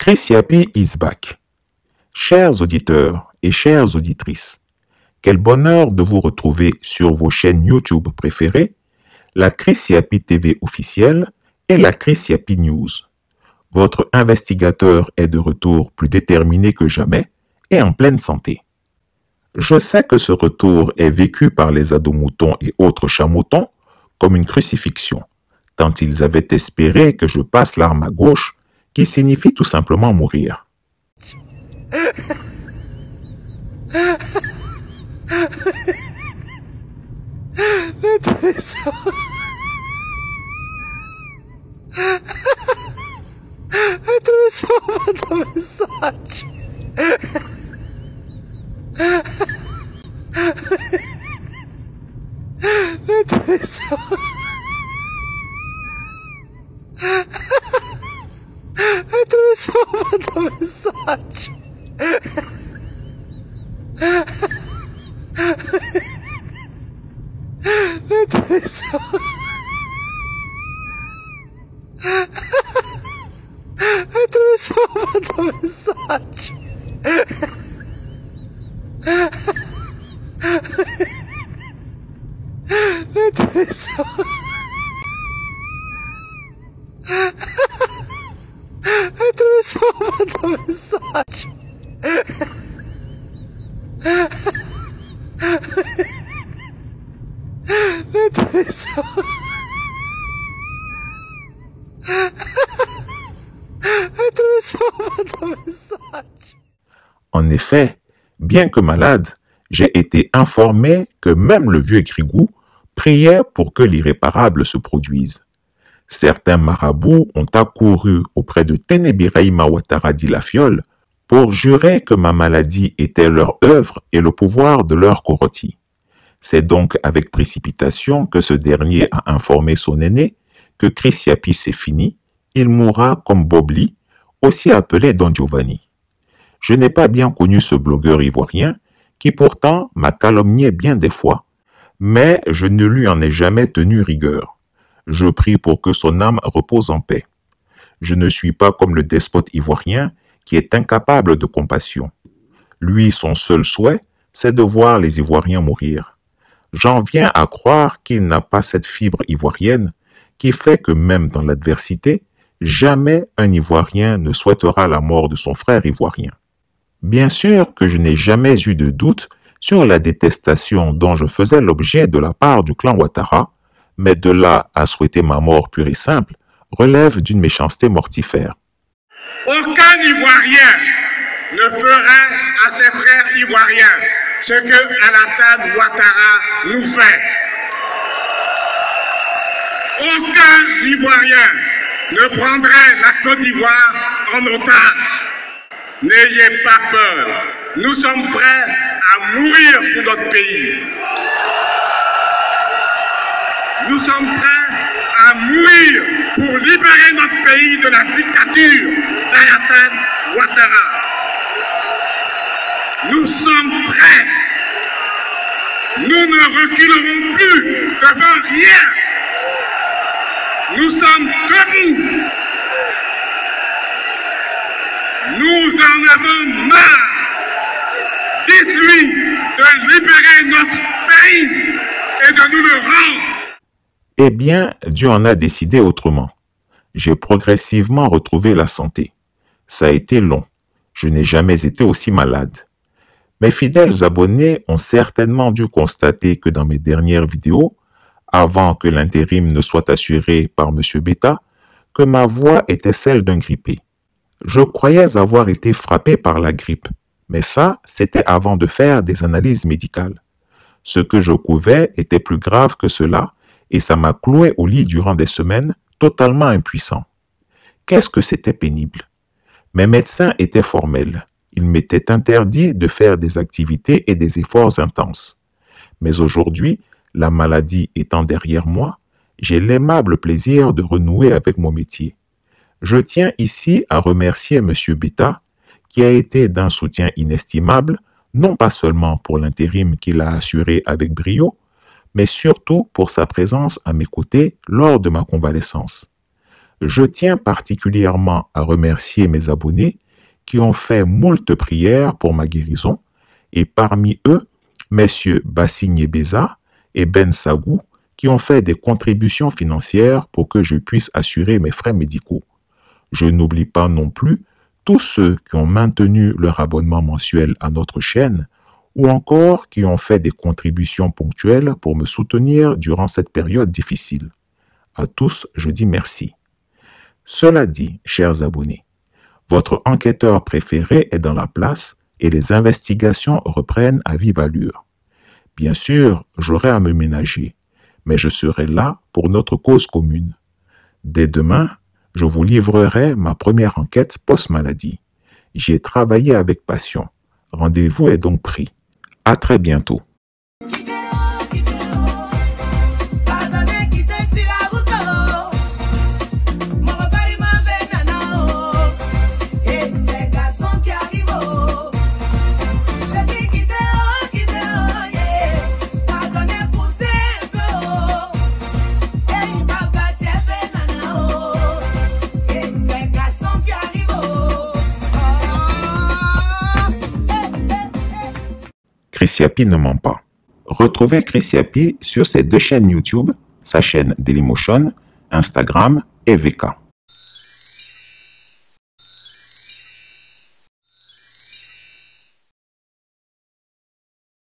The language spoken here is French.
Chris Yapi is back. Chers auditeurs et chères auditrices, quel bonheur de vous retrouver sur vos chaînes YouTube préférées, la Chris Yapi TV officielle et la Chris Yapi News. Votre investigateur est de retour plus déterminé que jamais et en pleine santé. Je sais que ce retour est vécu par les ados-moutons et autres chats-moutons comme une crucifixion, tant ils avaient espéré que je passe l'arme à gauche, qui signifie tout simplement mourir. En effet, bien que malade, j'ai été informé que même le vieux Grigou priait pour que l'irréparable se produise. Certains marabouts ont accouru auprès de Ténébiraïma Ouattara dit la Fiole pour jurer que ma maladie était leur œuvre et le pouvoir de leur Koroti. C'est donc avec précipitation que ce dernier a informé son aîné que Chris Yapi c'est fini, il mourra comme Bobli, aussi appelé Don Giovanni. Je n'ai pas bien connu ce blogueur ivoirien qui pourtant m'a calomnié bien des fois, mais je ne lui en ai jamais tenu rigueur. Je prie pour que son âme repose en paix. Je ne suis pas comme le despote ivoirien qui est incapable de compassion. Lui, son seul souhait, c'est de voir les Ivoiriens mourir. J'en viens à croire qu'il n'a pas cette fibre ivoirienne qui fait que même dans l'adversité, jamais un Ivoirien ne souhaitera la mort de son frère ivoirien. Bien sûr que je n'ai jamais eu de doute sur la détestation dont je faisais l'objet de la part du clan Ouattara, mais de là à souhaiter ma mort pure et simple, relève d'une méchanceté mortifère. Aucun Ivoirien ne ferait à ses frères ivoiriens ce que Alassane Ouattara nous fait. Aucun Ivoirien ne prendrait la Côte d'Ivoire en otage. N'ayez pas peur, nous sommes prêts à mourir pour notre pays. Nous sommes prêts à mourir pour libérer notre pays de la dictature d'Alassane Ouattara. Nous sommes prêts. Nous ne reculerons plus devant rien. Nous sommes debout. Nous en avons marre. Dites-lui de libérer notre pays et de nous le rendre. Eh bien, Dieu en a décidé autrement. J'ai progressivement retrouvé la santé. Ça a été long. Je n'ai jamais été aussi malade. Mes fidèles abonnés ont certainement dû constater que dans mes dernières vidéos, avant que l'intérim ne soit assuré par M. Beta, que ma voix était celle d'un grippé. Je croyais avoir été frappé par la grippe, mais ça, c'était avant de faire des analyses médicales. Ce que je couvais était plus grave que cela, et ça m'a cloué au lit durant des semaines, totalement impuissant. Qu'est-ce que c'était pénible. Mes médecins étaient formels. Ils m'étaient interdit de faire des activités et des efforts intenses. Mais aujourd'hui, la maladie étant derrière moi, j'ai l'aimable plaisir de renouer avec mon métier. Je tiens ici à remercier M. Beta, qui a été d'un soutien inestimable, non pas seulement pour l'intérim qu'il a assuré avec brio, mais surtout pour sa présence à mes côtés lors de ma convalescence. Je tiens particulièrement à remercier mes abonnés qui ont fait moult prières pour ma guérison, et parmi eux, messieurs Bassigné Beza et Ben Sagou, qui ont fait des contributions financières pour que je puisse assurer mes frais médicaux. Je n'oublie pas non plus tous ceux qui ont maintenu leur abonnement mensuel à notre chaîne ou encore qui ont fait des contributions ponctuelles pour me soutenir durant cette période difficile. À tous, je dis merci. Cela dit, chers abonnés, votre enquêteur préféré est dans la place et les investigations reprennent à vive allure. Bien sûr, j'aurai à me ménager, mais je serai là pour notre cause commune. Dès demain, je vous livrerai ma première enquête post-maladie. J'y ai travaillé avec passion. Rendez-vous est donc pris. À très bientôt. Chris Yapi ne ment pas. Retrouvez Chris Yapi sur ses deux chaînes YouTube, sa chaîne Dailymotion, Instagram et VK.